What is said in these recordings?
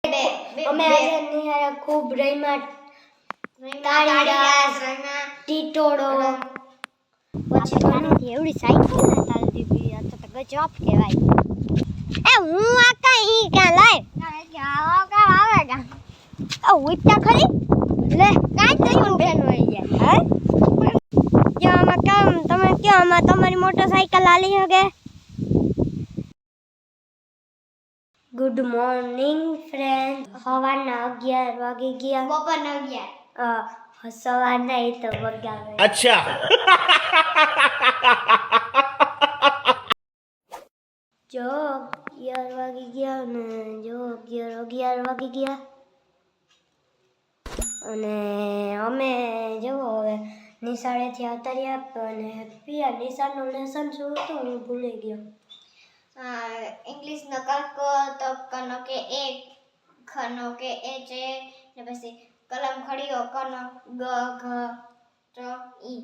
અમે આજે નિહારા ખૂબ રમ્યા તાળીરાસ ટીટોડો પછી ઘણી એવડી સાયકલ ના ચાલતી હતી આ તો ગજબ કહેવાય એ હું આ કઈ ક્યાં લાય આવેગા આ ઉઠતા ખરી લે કાઈ થયું બેન હોય ગયા હે ક્યાં કામ તમે ક્યાં માં તમારી મોટરસાઇકલ આલી હગે ગુડ મોર્નિંગ ફ્રેન્ડ સવારના 11 વાગી ગયા બપોરના 11 સવારના એ તો વાગ્યા अच्छा જો 11 વાગી ગયા ને જો 11 વાગી ગયા અને અમે જો હવે નિશાળેથી આવતા રહ્યા અને પિયા નિશાળનું લેસન શું હતું હું ભૂલી ગયો ઇંગ્લિશનો કકો તો કનો કે એક ખનો કે એ છે ને પછી કલમ ખડીઓ કનો ગ ઘ ચ ઈ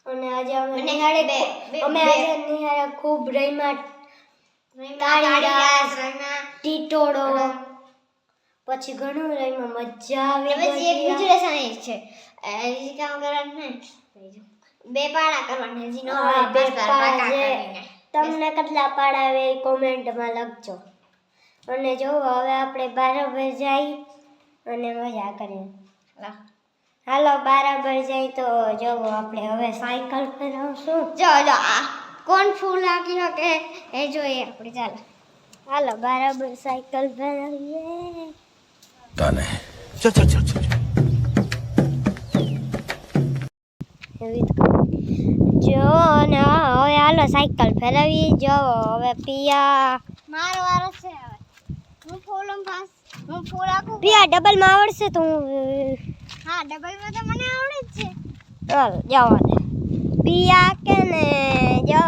અને આજે અમે નિહાળે ખૂબ રમ્યા તાળીરાસ ટીટોડો પછી ઘણું રમ્યા મજા આવી પછી એક બીજું લેસન એ છે એ કામ કરવાનું ને બે પાડા કરવાના હજી નો બે પાડા તમને કેટલા પાડાવે એ કોમેન્ટમાં લખજો અને જો હવે આપણે બરાબર જઈ અને મજા કરીએ હાલો બરાબર જઈ તો જો આપણે હવે સાયકલ ફેરવશું જો આ કોણ ફૂલ લાગી શકે એ જોઈએ આપણે ચાલો હાલો બરાબર સાયકલ ફેરવીએ कौन है चल चल चल चल એવી જો ને હવે હાલો સાયકલ ફેરવી જો હવે પિયા મારો વારો છે હવે હું ફૂલમ પાસ હું ફૂલ આખું પિયા ડબલમાં આવડશે તો હું હા ડબલમાં તો મને આવડે જ છે ચાલ જવા દે પિયા કે ને જો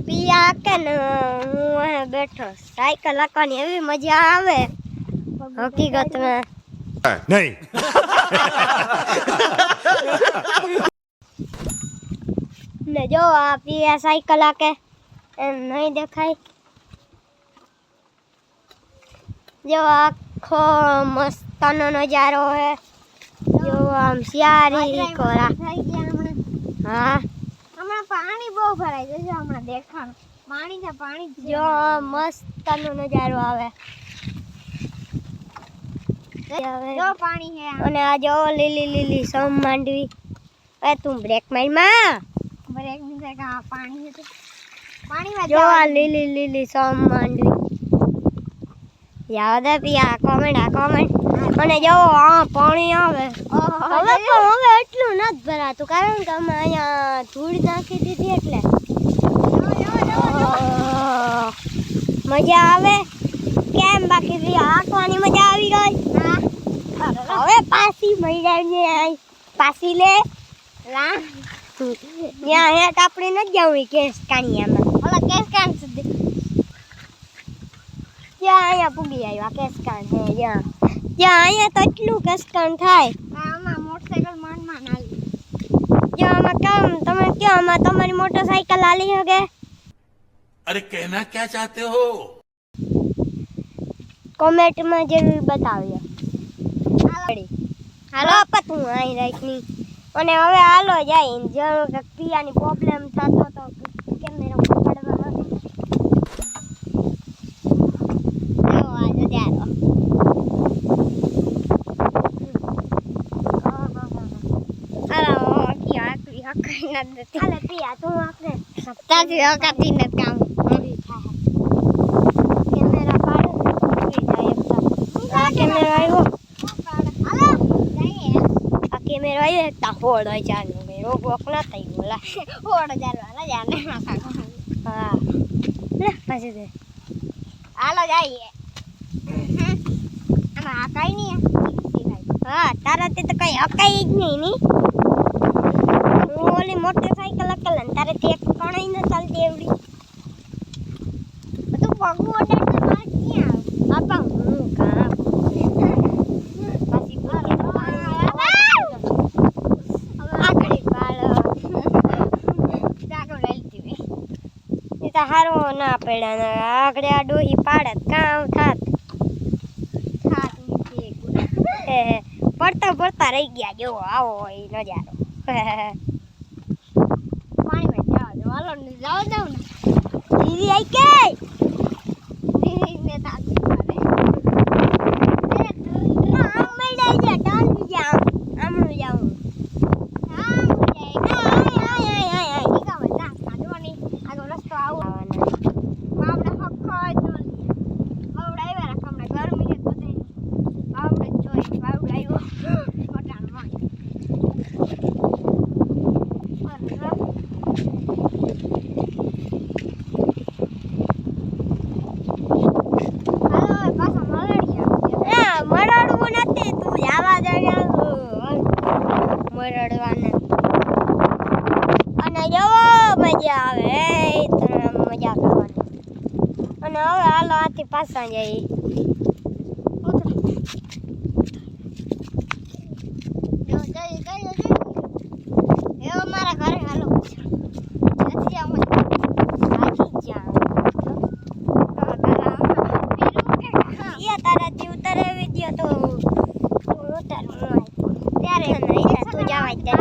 પિયા કે ને હું અહીં બેઠો સાયકલ હાંકવાની એવી મજા આવે હકીકતમાં नहीं ને જો આ પિયા સાયકલ હાકે એમ નહીં દેખાય જો આખો મસ્તનો નજારો હે જો આમ શિયારી કોરા થઈ ગયા હમણાં હા હમણાં પાણી બહુ ભરાઈ જશે હમણાં દેખાણ પાણી છે પાણી જ છે. જો મસ્તનો નજારો આવે જો પાણી હે અને આ જો લીલી લીલી સમ માંડવી એ તું બ્રેક માર માં બ્રેક ની જગ્યા પાણી છે પાણીમાં જો આ લીલી લીલી સમ માંડવી યાદ પિયા કોમેન્ટ અને જો આ પાણી આવે હવે એટલું નથી ભરાતું કારણ કે અમે અહીંયા ધૂળ નાખી દીધી એટલે મજા આવે કેમ બાકી હાંકવાની મજા આવી ગઈ હવે પાછી મજા પાછી લે લા ત્યાં હેઠ આપણે નથી જવું કેસ કાણિયામાં ઓલા કેસ કાન સુધી ત્યાં અહીંયા પૂગી આવ્યા કેસકાણ હે જ્યાં અહીંયા તો એટલું કેસકાણ થાય આમાં મોટરસાઇકલ માંડ આવી જ્યાં આમાં કામ તમે ક્યાં આમાં તમારી મોટરસાઇકલ આલી હગે अरे कहना क्या चाहते हो કોમેન્ટમાં જરૂર બતાવજો હાલો પતું અહીં રાખની અને હવે હાલો જાય જરૂર કે પિયાની પ્રોબ્લેમ થતો તો કેમેરા પકડવા જો આ નજારો હાલો કી આકરી નથી હાલે પિયા તું આકરે તાજી હકાતી ને કામ કેમેરા પાડો કેમેરા આવ્યો હાલો જઈએ આ કેમેરો આવ્યો એક હોડ હોય ચાલુ રોગ વોક ના થઈ બોલા હોડ જારવાના જાને હા લે પાછી દે હાલો જઈએ આમાં હકાઈ નહીં હા તારાથી તો કઈ અકાઈ જ નહીં ની હું ઓલી મોટરસાઇકલ અકલ ને તારાથી એક કણાઈ ન ચાલતી એવડી બધું પગું ઓડાડે માર ક્યાં આપા હું કા પાછી આકડી પાડો જાગો લઈ લીધી એ તો હારો ના પડ્યા આગળ આ ડોહી પાડત કામ થાત હા પડતા પડતા રહી ગયા જો આવો એ નજારો પાણીમાં જાવ દો હાલો ને જાવ દઉં ને દીદી આઈ કે દીદીને તાકી મારે આમ મેળાઈ જા ડાલી જા આમણું જાઉં અને જો મજા આવે મજા કરવાની અને હવે હાલો આથી પાછા જઈએ મારા ઘરે હાલો તારાથી ઉતારે વિડીયો તો ઉતારું ત્યારે નહીં તું જવા જ દે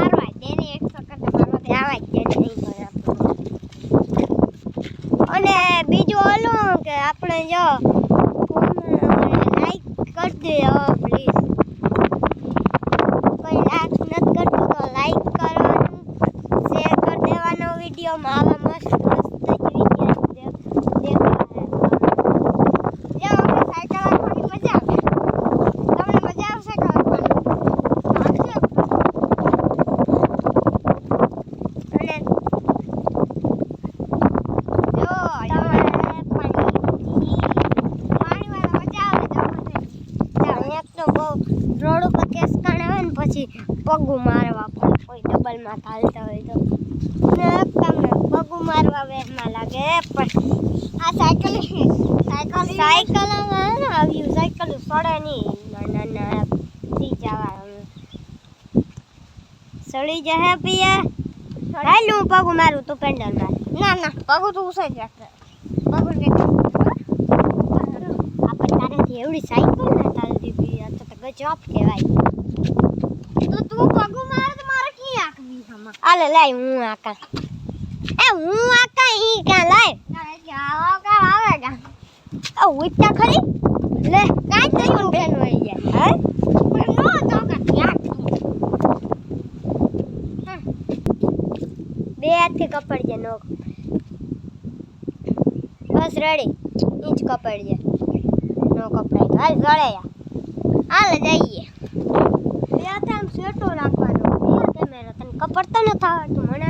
અને બીજું ઓલું કે આપણે જો લાઈક કરી દે પ્લીઝ કોઈ લાઈક નથી કરતું તો લાઈક કરવાનું શેર કરી દેવાનો વિડીયોમાં આવા મસ્ત રોડ ઉપર કેસ કાણે આવે ને પછી પગું મારવા પડે કોઈ ડબલમાં ચાલતા હોય તો ને તમને પગું મારવા વેરમાં લાગે પણ આ સાયકલ આવ્યું સાયકલ સડે નહીં ના થી જવા સડી જશે પિયા હાલ હું પગું મારું તું પેન્ડલ માર ના પગું તું ઉસે જ રાખે પગું આપણે તારેથી એવડી સાયકલ ના ચાલતી પિયા તો ગજબ કહેવાય તો તું પગું મારે તો મારે કી આકવી હમા આલે લાય હું આકા ઈ કા લાય આવો કા આવેગા આ ઉઠતા ખરી લે કાઈ થયું બેન હોય જાય હે પણ નો તો કા ત્યાગ બે હાથથી કપડજે નો બસ રેડી ઈંચ કપડજે નો કપડાય હાલ ગળે હાલ જઈએ બે હાથે આમ સેટો રાખવાનો કેમેરા તને કપડતા ન થાતું મને